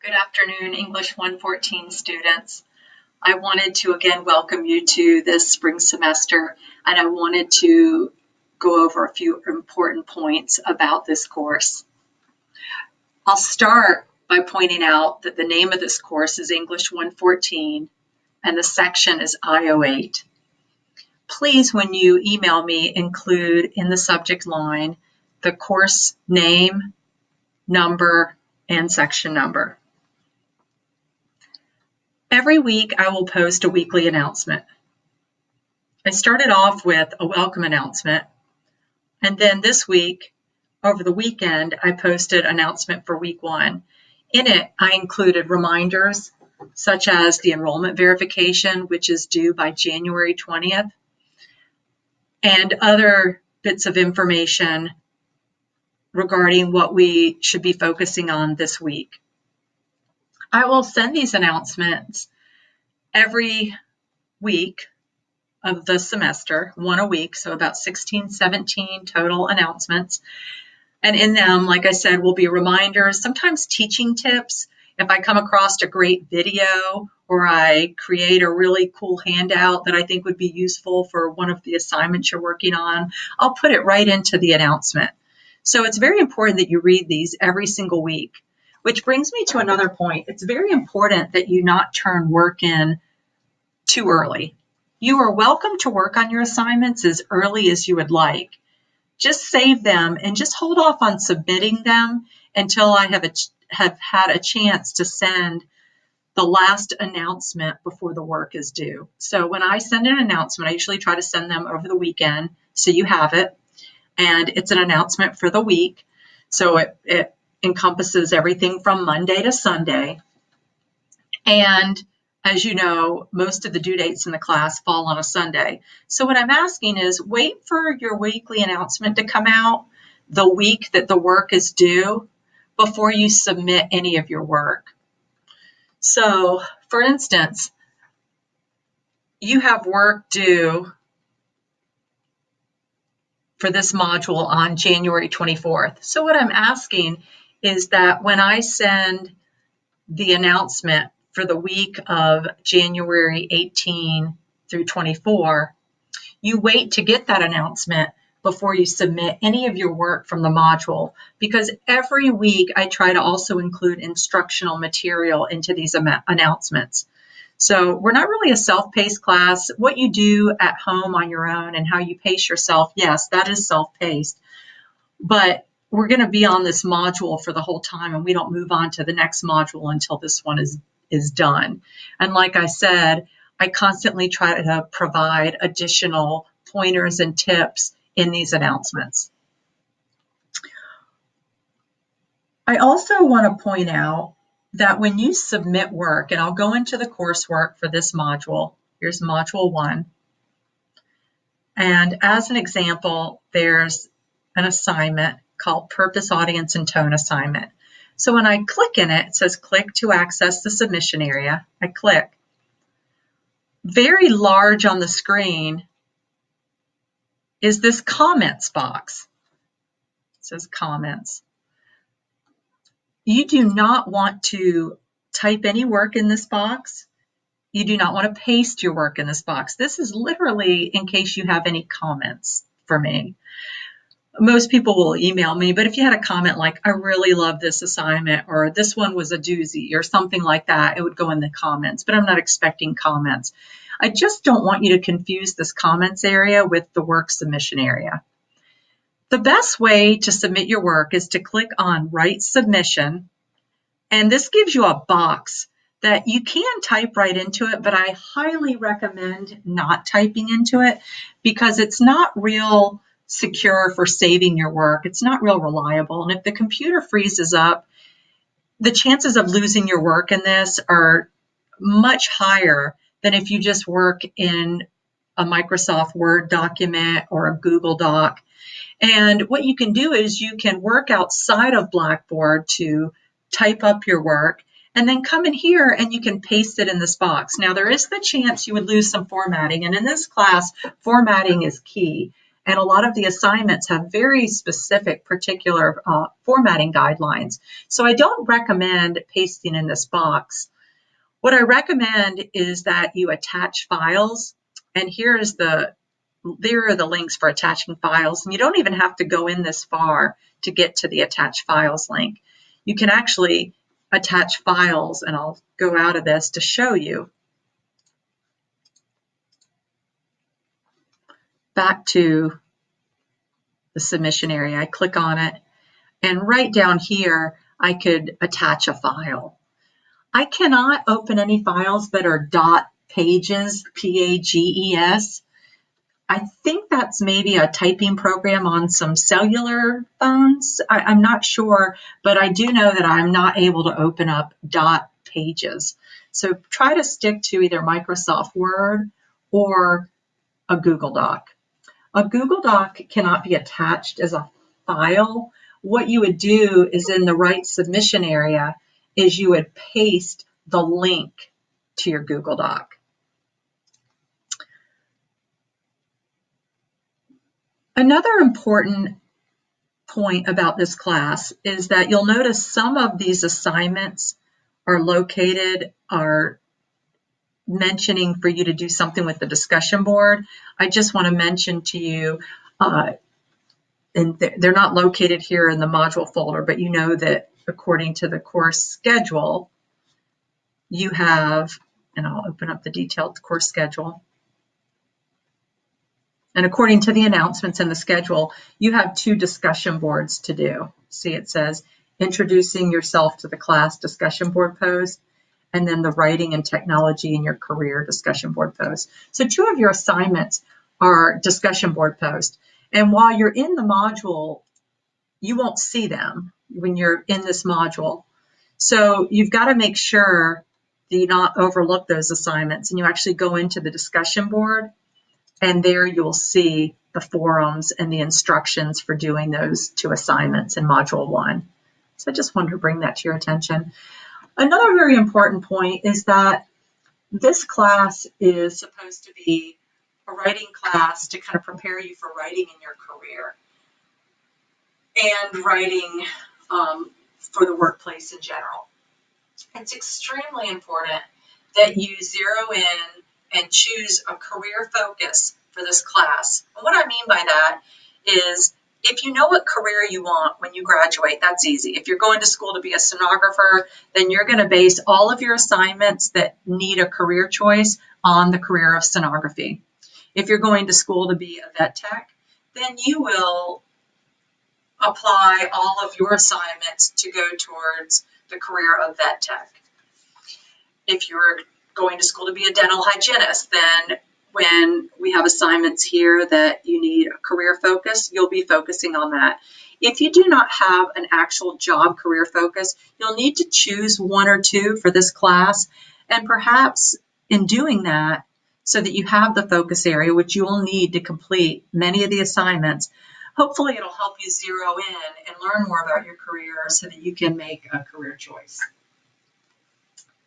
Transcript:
Good afternoon, English 114 students. I wanted to again welcome you to this spring semester, and I wanted to go over a few important points about this course. I'll start by pointing out that the name of this course is English 114, and the section is IO8. Please, when you email me, include in the subject line the course name, number, and section number. Every week, I will post a weekly announcement. I started off with a welcome announcement, and then this week, over the weekend, I posted an announcement for week 1. In it, I included reminders such as the enrollment verification, which is due by January 20th, and other bits of information regarding what we should be focusing on this week. I will send these announcements every week of the semester, one a week, so about 16, 17 total announcements. And in them, like I said, will be reminders, sometimes teaching tips. If I come across a great video or I create a really cool handout that I think would be useful for one of the assignments you're working on, I'll put it right into the announcement. So it's very important that you read these every single week, which brings me to another point. It's very important that you not turn work in too early. You are welcome to work on your assignments as early as you would like. Just save them and just hold off on submitting them until I have had a chance to send the last announcement before the work is due. So when I send an announcement, I usually try to send them over the weekend so you have it. And it's an announcement for the week. So it encompasses everything from Monday to Sunday. And as you know, most of the due dates in the class fall on a Sunday. So what I'm asking is wait for your weekly announcement to come out the week that the work is due before you submit any of your work. So, for instance, you have work due for this module on January 24th. So what I'm asking is that when I send the announcement for the week of January 18 through 24, you wait to get that announcement before you submit any of your work from the module, because every week I try to also include instructional material into these announcements. So we're not really a self-paced class. What you do at home on your own and how you pace yourself, yes, that is self-paced. But we're going to be on this module for the whole time, and we don't move on to the next module until this one is done. And like I said, I constantly try to provide additional pointers and tips in these announcements. I also want to point out that when you submit work, and I'll go into the coursework for this module, here's module 1. And as an example, there's an assignment called Purpose, Audience, and Tone Assignment. So when I click in it, it says click to access the submission area. I click. Very large on the screen is this comments box. It says comments. You do not want to type any work in this box. You do not want to paste your work in this box. This is literally in case you have any comments for me. Most people will email me, but if you had a comment like, I really love this assignment, or this one was a doozy, or something like that, it would go in the comments, but I'm not expecting comments. I just don't want you to confuse this comments area with the work submission area. The best way to submit your work is to click on Write Submission, and this gives you a box that you can type right into it, but I highly recommend not typing into it because it's not real secure for saving your work. It's not real reliable, and if the computer freezes up, the chances of losing your work in this are much higher than if you just work in a Microsoft Word document or a Google Doc. And what you can do is you can work outside of Blackboard to type up your work and then come in here and you can paste it in this box. Now, there is the chance you would lose some formatting, and in this class, formatting is key. And a lot of the assignments have very specific particular formatting guidelines. So I don't recommend pasting in this box. What I recommend is that you attach files, and there are the links for attaching files, and you don't even have to go in this far to get to the attach files link. You can actually attach files, and I'll go out of this to show you. Back to the submission area, I click on it, and right down here, I could attach a file. I cannot open any files that are .pages, P-A-G-E-S. I think that's maybe a typing program on some cellular phones. I'm not sure, but I do know that I'm not able to open up .pages. So try to stick to either Microsoft Word or a Google Doc. A Google Doc cannot be attached as a file. What you would do is in the right submission area is you would paste the link to your Google Doc. Another important point about this class is that you'll notice some of these assignments are mentioning for you to do something with the discussion board. I just want to mention to you, and they're not located here in the module folder, but you know that according to the course schedule, you have, and I'll open up the detailed course schedule. And according to the announcements in the schedule, you have 2 discussion boards to do. See, it says introducing yourself to the class discussion board post, and then the writing and technology in your career discussion board post. So 2 of your assignments are discussion board posts. And while you're in the module, you won't see them when you're in this module. So you've got to make sure that you not overlook those assignments, and you actually go into the discussion board, and there you'll see the forums and the instructions for doing those 2 assignments in Module 1. So I just wanted to bring that to your attention. Another very important point is that this class is supposed to be a writing class to kind of prepare you for writing in your career and writing for the workplace in general. It's extremely important that you zero in and choose a career focus for this class. And what I mean by that is if you know what career you want when you graduate, that's easy. If you're going to school to be a sonographer, then you're going to base all of your assignments that need a career choice on the career of sonography. If you're going to school to be a vet tech, then you will apply all of your assignments to go towards the career of vet tech. If you're going to school to be a dental hygienist, then when we have assignments here that you need a career focus, you'll be focusing on that. If you do not have an actual job career focus, you'll need to choose 1 or 2 for this class, and perhaps in doing that, so that you have the focus area, which you will need to complete many of the assignments, hopefully it'll help you zero in and learn more about your career so that you can make a career choice.